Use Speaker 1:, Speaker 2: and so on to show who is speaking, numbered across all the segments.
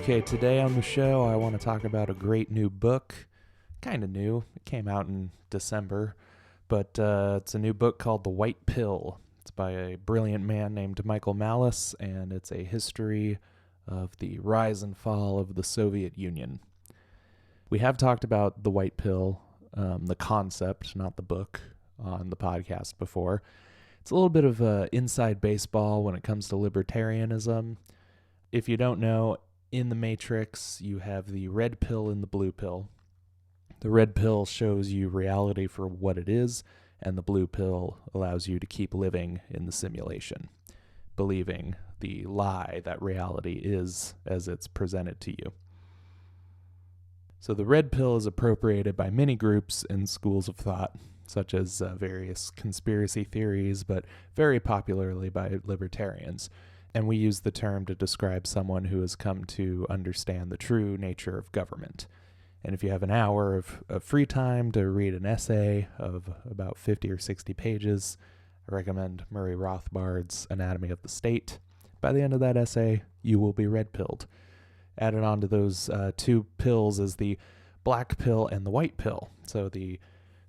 Speaker 1: Okay, today on the show, I want to talk about a great new book. Kind of new. It came out in December, but it's a new book called The White Pill. It's by a brilliant man named Michael Malice, and it's a history of the rise and fall of the Soviet Union. We have talked about the white pill, the concept, not the book, on the podcast before. It's a little bit of inside baseball when it comes to libertarianism. If you don't know, in the Matrix, you have the red pill and the blue pill. The red pill shows you reality for what it is, and the blue pill allows you to keep living in the simulation, believing the lie that reality is as it's presented to you. So the red pill is appropriated by many groups and schools of thought, such as various conspiracy theories, but very popularly by libertarians. And we use the term to describe someone who has come to understand the true nature of government. And if you have an hour of free time to read an essay of about 50 or 60 pages, I recommend Murray Rothbard's Anatomy of the State. By the end of that essay, you will be red-pilled. Added on to those two pills is the black pill and the white pill. So the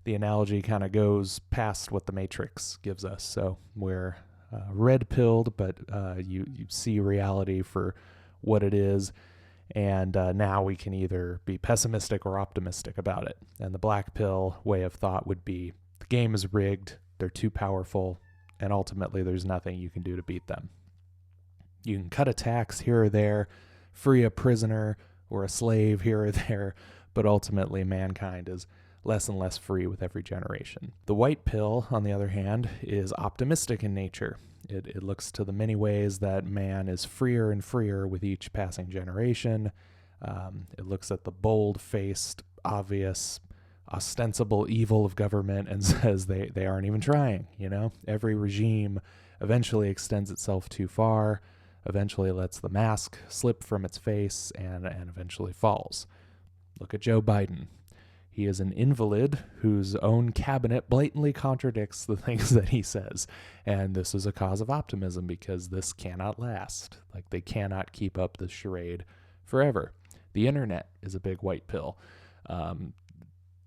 Speaker 1: analogy kind of goes past what the Matrix gives us. So we're red-pilled, but you see reality for what it is, and now we can either be pessimistic or optimistic about it. And the black pill way of thought would be the game is rigged, they're too powerful, and ultimately there's nothing you can do to beat them. You can cut a tax here or there, free a prisoner or a slave here or there, but ultimately mankind is less and less free with every generation. The white pill, on the other hand, is optimistic in nature. It looks to the many ways that man is freer and freer with each passing generation. It looks at the bold-faced, obvious, ostensible evil of government and says they aren't even trying, you know? Every regime eventually extends itself too far, eventually lets the mask slip from its face, and eventually falls. Look at Joe Biden. He is an invalid whose own cabinet blatantly contradicts the things that he says. And this is a cause of optimism because this cannot last. Like, they cannot keep up this charade forever. The internet is a big white pill.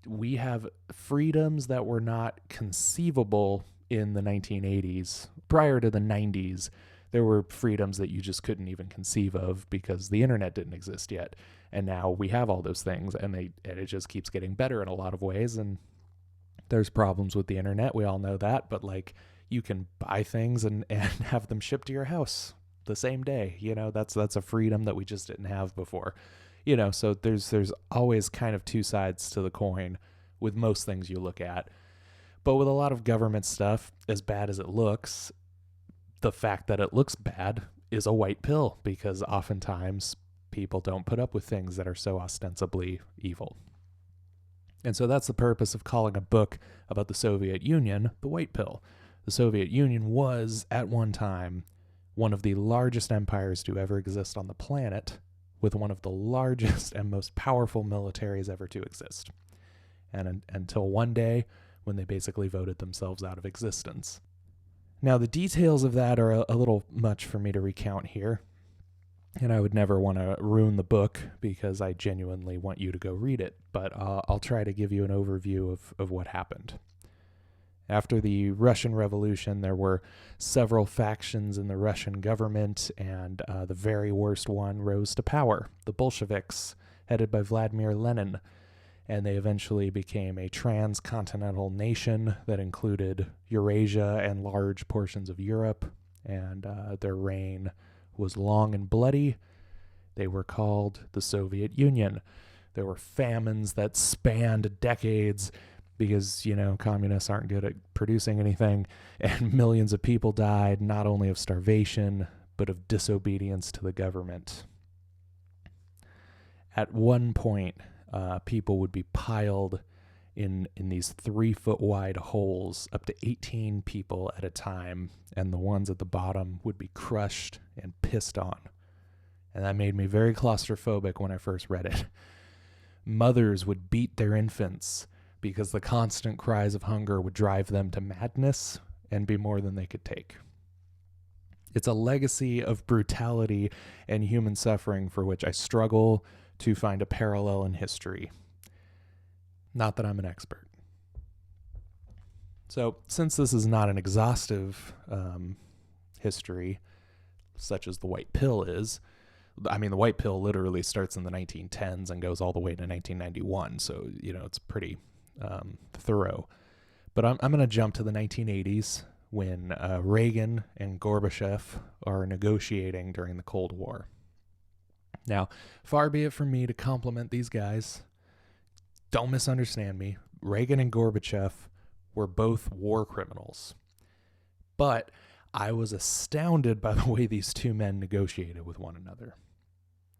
Speaker 1: We have freedoms that were not conceivable in the 1980s. Prior to the 90s, there were freedoms that you just couldn't even conceive of because the internet didn't exist yet. And now we have all those things, and it just keeps getting better in a lot of ways. And there's problems with the internet. We all know that. But, like, you can buy things and have them shipped to your house the same day. You know, that's a freedom that we just didn't have before. You know, so there's always kind of two sides to the coin with most things you look at. But with a lot of government stuff, as bad as it looks, the fact that it looks bad is a white pill because oftentimes people don't put up with things that are so ostensibly evil. And so that's the purpose of calling a book about the Soviet Union the white pill. The Soviet Union was, at one time, one of the largest empires to ever exist on the planet, with one of the largest and most powerful militaries ever to exist. And until one day, when they basically voted themselves out of existence. Now, the details of that are a little much for me to recount here, and I would never want to ruin the book because I genuinely want you to go read it, but I'll try to give you an overview of what happened. After the Russian Revolution, there were several factions in the Russian government, and the very worst one rose to power, the Bolsheviks, headed by Vladimir Lenin. And they eventually became a transcontinental nation that included Eurasia and large portions of Europe, and their reign was long and bloody. They were called the Soviet Union. There were famines that spanned decades because, you know, communists aren't good at producing anything, and millions of people died not only of starvation, but of disobedience to the government. At one point, people would be piled in these 3-foot wide holes, up to 18 people at a time, and the ones at the bottom would be crushed and pissed on. And that made me very claustrophobic when I first read it. Mothers would beat their infants because the constant cries of hunger would drive them to madness and be more than they could take. It's a legacy of brutality and human suffering for which I struggle to find a parallel in history. Not that I'm an expert. So, since this is not an exhaustive history, such as the White Pill is, I mean, the White Pill literally starts in the 1910s and goes all the way to 1991, so, it's pretty thorough. But I'm going to jump to the 1980s when Reagan and Gorbachev are negotiating during the Cold War. Now, far be it from me to compliment these guys. Don't misunderstand me. Reagan and Gorbachev were both war criminals. But I was astounded by the way these two men negotiated with one another.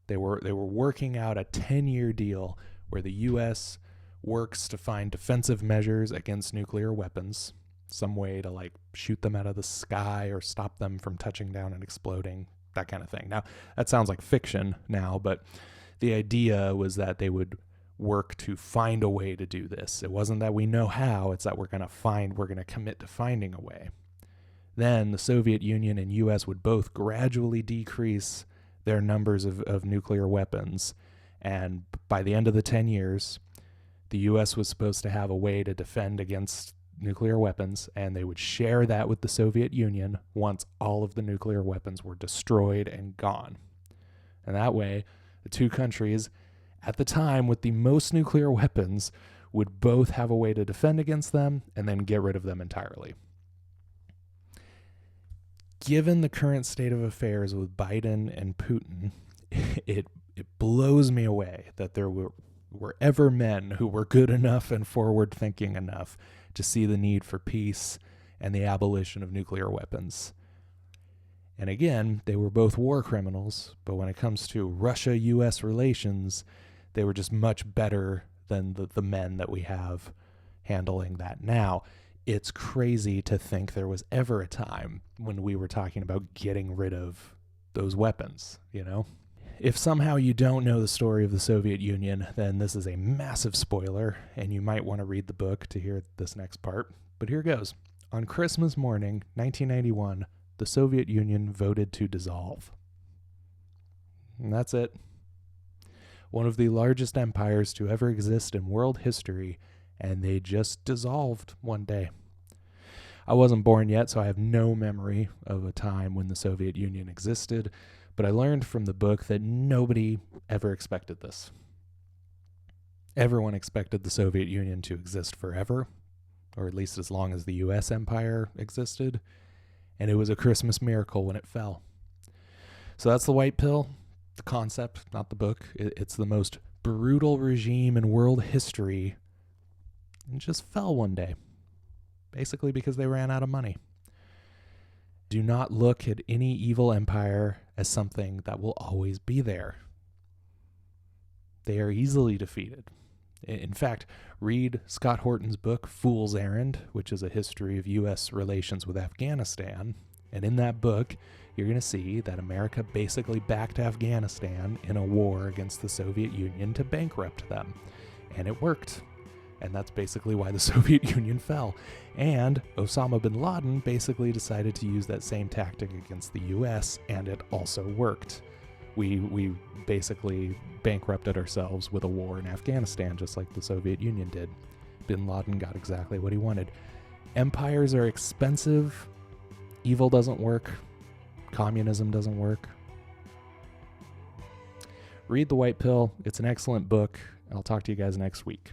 Speaker 1: They were working out a 10-year deal where the U.S. works to find defensive measures against nuclear weapons, some way to shoot them out of the sky or stop them from touching down and exploding, that kind of thing. Now, that sounds like fiction now, but the idea was that they would work to find a way to do this. It wasn't that we know how, it's that we're going to commit to finding a way. Then the Soviet Union and U.S. would both gradually decrease their numbers of nuclear weapons, and by the end of the 10 years, the U.S. was supposed to have a way to defend against nuclear weapons, and they would share that with the Soviet Union once all of the nuclear weapons were destroyed and gone. And that way, the two countries, at the time with the most nuclear weapons, would both have a way to defend against them and then get rid of them entirely. Given the current state of affairs with Biden and Putin, it blows me away that there were ever men who were good enough and forward-thinking enough to see the need for peace and the abolition of nuclear weapons. And again, they were both war criminals, but when it comes to Russia-U.S. relations, they were just much better than the men that we have handling that now. It's crazy to think there was ever a time when we were talking about getting rid of those weapons, If somehow you don't know the story of the Soviet Union, then this is a massive spoiler, and you might want to read the book to hear this next part. But here goes. On Christmas morning, 1991, the Soviet Union voted to dissolve. And that's it. One of the largest empires to ever exist in world history, and they just dissolved one day. I wasn't born yet, so I have no memory of a time when the Soviet Union existed, but I learned from the book that nobody ever expected this. Everyone expected the Soviet Union to exist forever, or at least as long as the U.S. empire existed, and it was a Christmas miracle when it fell. So that's the White Pill, the concept, not the book. It's the most brutal regime in world history, and just fell one day, basically because they ran out of money. Do not look at any evil empire as something that will always be there. They are easily defeated. In fact, read Scott Horton's book, Fool's Errand, which is a history of U.S. relations with Afghanistan. And in that book, you're going to see that America basically backed Afghanistan in a war against the Soviet Union to bankrupt them. And it worked. And that's basically why the Soviet Union fell. And Osama bin Laden basically decided to use that same tactic against the U.S., and it also worked. We basically bankrupted ourselves with a war in Afghanistan, just like the Soviet Union did. Bin Laden got exactly what he wanted. Empires are expensive. Evil doesn't work. Communism doesn't work. Read The White Pill. It's an excellent book. I'll talk to you guys next week.